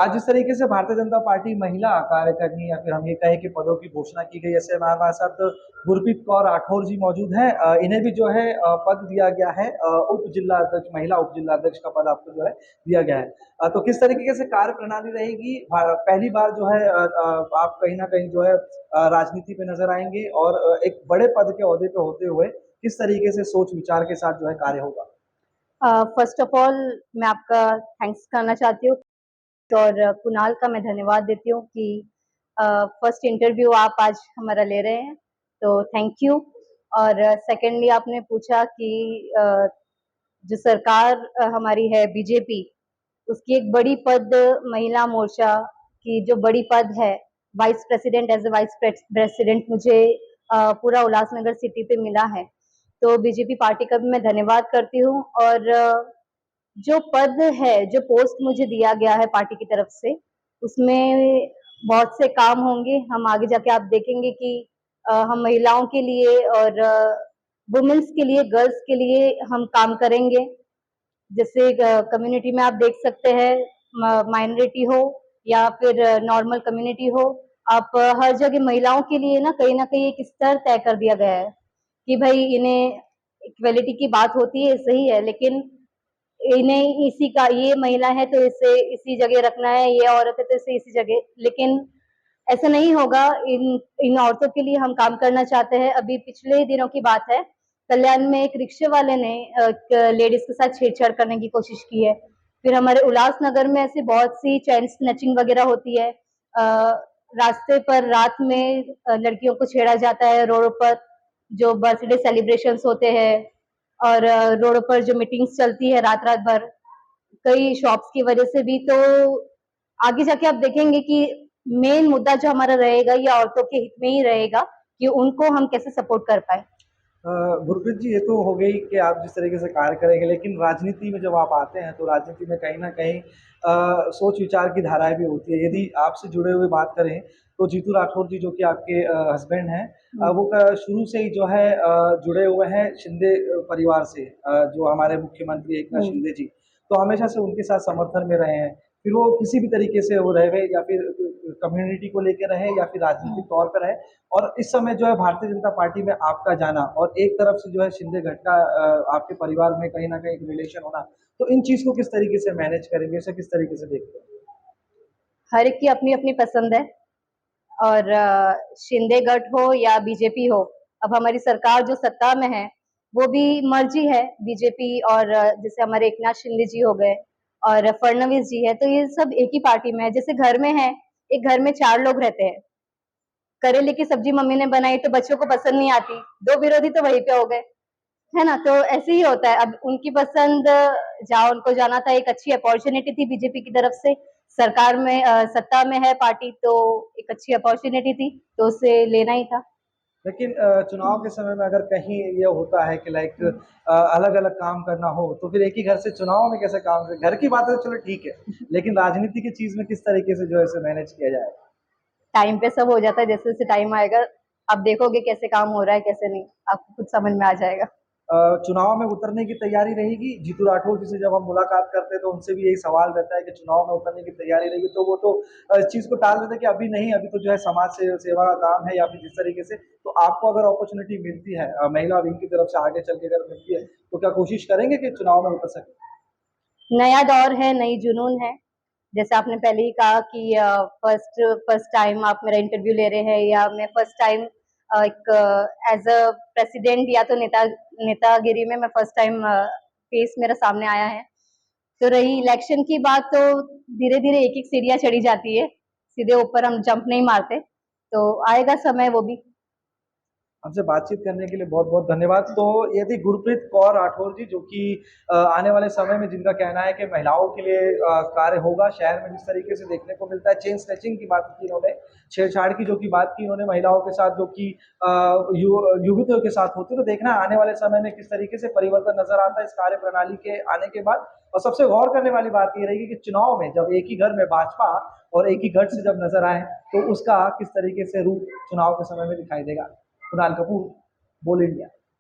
आज जिस तरीके से भारतीय जनता पार्टी महिला कार्यकारिणी या फिर हम ये कहें कि पदों की घोषणा की गई, ऐसे हमारे साथ गुरप्रीत कौर राठौर जी मौजूद हैं। इन्हें भी जो है पद दिया गया है, उप जिला अध्यक्ष, महिला उप जिला अध्यक्ष का पद आपको जो है दिया गया है। तो किस तरीके से कार्य प्रणाली रहेगी? पहली बार जो है आप कहीं ना कहीं जो है राजनीति पे नजर आएंगे और एक बड़े पद के ओहदे पे होते हुए किस तरीके से सोच विचार के साथ जो है कार्य होगा? फर्स्ट ऑफ ऑल मैं आपका थैंक्स करना चाहती हूँ और कुणाल का मैं धन्यवाद देती हूँ कि फर्स्ट इंटरव्यू आप आज हमारा ले रहे हैं, तो थैंक यू। और सेकेंडली आपने पूछा कि जो सरकार हमारी है बीजेपी, उसकी एक बड़ी पद महिला मोर्चा की जो बड़ी पद है vice president, as a vice president मुझे पूरा उल्लासनगर सिटी पे मिला है, तो बीजेपी पार्टी का भी मैं धन्यवाद करती हूँ। और जो पद है, जो पोस्ट मुझे दिया गया है पार्टी की तरफ से, उसमें बहुत से काम होंगे। हम आगे जाके आप देखेंगे कि हम महिलाओं के लिए और वुमेन्स के लिए, गर्ल्स के लिए हम काम करेंगे। जैसे कम्युनिटी में आप देख सकते हैं, माइनॉरिटी हो या फिर नॉर्मल कम्युनिटी हो, आप हर जगह महिलाओं के लिए ना कहीं एक स्तर तय कर दिया गया है कि भाई इन्हें इक्वलिटी की बात होती है, सही है, लेकिन इन्हें इसी का, ये महिला है तो इसे इसी जगह रखना है, ये औरत है तो इसे इसी जगह। लेकिन ऐसा नहीं होगा। इन औरतों के लिए हम काम करना चाहते हैं। अभी पिछले दिनों की बात है, कल्याण में एक रिक्शे वाले ने लेडीज के साथ छेड़छाड़ करने की कोशिश की है। फिर हमारे उल्लासनगर में ऐसे बहुत सी चैन स्नैचिंग वगैरह होती है। रास्ते पर रात में लड़कियों को छेड़ा जाता है, रोडों पर जो बर्थडे सेलिब्रेशंस होते हैं और रोड पर जो मीटिंग्स चलती है रात रात भर, कई शॉप्स की वजह से भी। तो आगे जाके आप देखेंगे कि मेन मुद्दा जो हमारा रहेगा ये औरतों के हित में ही रहेगा कि उनको हम कैसे सपोर्ट कर पाए। गुरप्रीत जी, ये तो हो गई कि आप जिस तरीके से कार्य करेंगे, लेकिन राजनीति में जब आप आते हैं तो राजनीति में कहीं ना कहीं सोच विचार की धाराएं भी होती है। यदि आपसे जुड़े हुए बात करें तो जीतू राठौर जी, जो कि आपके हस्बैंड हैं, वो शुरू से ही जो है जुड़े हुए हैं शिंदे परिवार से, जो हमारे मुख्यमंत्री एकनाथ शिंदे जी, तो हमेशा से उनके साथ समर्थन में रहे हैं। फिर वो किसी भी तरीके से वो रहे या फिर कम्युनिटी को लेकर रहे या फिर राजनीतिक तौर पर रहे, और इस समय जो है भारतीय जनता पार्टी में आपका जाना और एक तरफ से जो है शिंदे गट का आपके परिवार में कहीं ना कहीं एक रिलेशन होना, तो इन चीज को किस तरीके से मैनेज करेंगे, इसे किस तरीके से देखते हैं? हर एक की अपनी अपनी पसंद है, और शिंदे गठ हो या बीजेपी हो, अब हमारी सरकार जो सत्ता में है वो भी मर्जी है बीजेपी, और जैसे हमारे एकनाथ शिंदे जी हो गए और फडणवीस जी है, तो ये सब एक ही पार्टी में है। जैसे घर में है, एक घर में 4 लोग रहते हैं, करेले की सब्जी मम्मी ने बनाई तो बच्चों को पसंद नहीं आती, 2 विरोधी तो वहीं पे हो गए, है ना? तो ऐसे ही होता है। अब उनकी पसंद, जहाँ उनको जाना था, एक अच्छी अपॉर्चुनिटी थी बीजेपी की तरफ से, सरकार में सत्ता में है पार्टी, तो एक अच्छी अपॉर्चुनिटी थी तो उसे लेना ही था। लेकिन चुनाव के समय में अगर कहीं ये होता है कि लाइक अलग अलग काम करना हो, तो फिर एक ही घर से चुनाव में कैसे काम करें? घर की बात है तो चलो ठीक है, लेकिन राजनीति की चीज में किस तरीके से जो है इसे मैनेज किया जाए? टाइम पे सब हो जाता है, जैसे जैसे टाइम आएगा आप देखोगे कैसे काम हो रहा है कैसे नहीं, आपको खुद समझ में आ जाएगा। चुनाव में उतरने की तैयारी रहेगी? जीतू राठौर जी से जब हम मुलाकात करते हैं तो उनसे भी यही सवाल रहता है कि चुनाव में उतरने की तैयारी रहेगी, तो वो तो इस चीज को टाल देते हैं कि अभी नहीं, अभी तो जो है समाज से सेवा का काम है या फिर जिस तरीके से। तो आपको अगर अपॉर्चुनिटी मिलती है महिला विंग की तरफ से आगे चल के अगर मिलती है, तो क्या कोशिश करेंगे कि चुनाव में उतर सके? नया दौर है, नई जुनून है। जैसे आपने पहले ही कहा कि फर्स्ट फर्स्ट टाइम आप मेरा इंटरव्यू ले रहे हैं, या मैं फर्स्ट टाइम एक एज अ प्रेसिडेंट या तो नेतागिरी में मैं फर्स्ट टाइम फेस मेरा सामने आया है। तो रही इलेक्शन की बात, तो धीरे धीरे एक एक सीढ़ियां चढ़ी जाती है, सीधे ऊपर हम जंप नहीं मारते, तो आएगा समय वो भी। हमसे बातचीत करने के लिए बहुत बहुत धन्यवाद। तो ये थी गुरप्रीत कौर राठौर जी, जो कि आने वाले समय में जिनका कहना है कि महिलाओं के लिए कार्य होगा शहर में। जिस तरीके से देखने को मिलता है, चेन स्नैचिंग की बात की इन्होंने, छेड़छाड़ की जो की बात की इन्होंने महिलाओं के साथ, जो कि युवतियों के साथ होती है, तो देखना आने वाले समय में किस तरीके से परिवर्तन नजर आता है इस कार्य प्रणाली के आने के बाद। और सबसे गौर करने वाली बात ये रहेगी कि चुनाव में जब एक ही घर में भाजपा और एक ही गढ़ से जब नजर आए, तो उसका किस तरीके से रूप चुनाव के समय में दिखाई देगा। कुणाल कपूर, बोल इंडिया।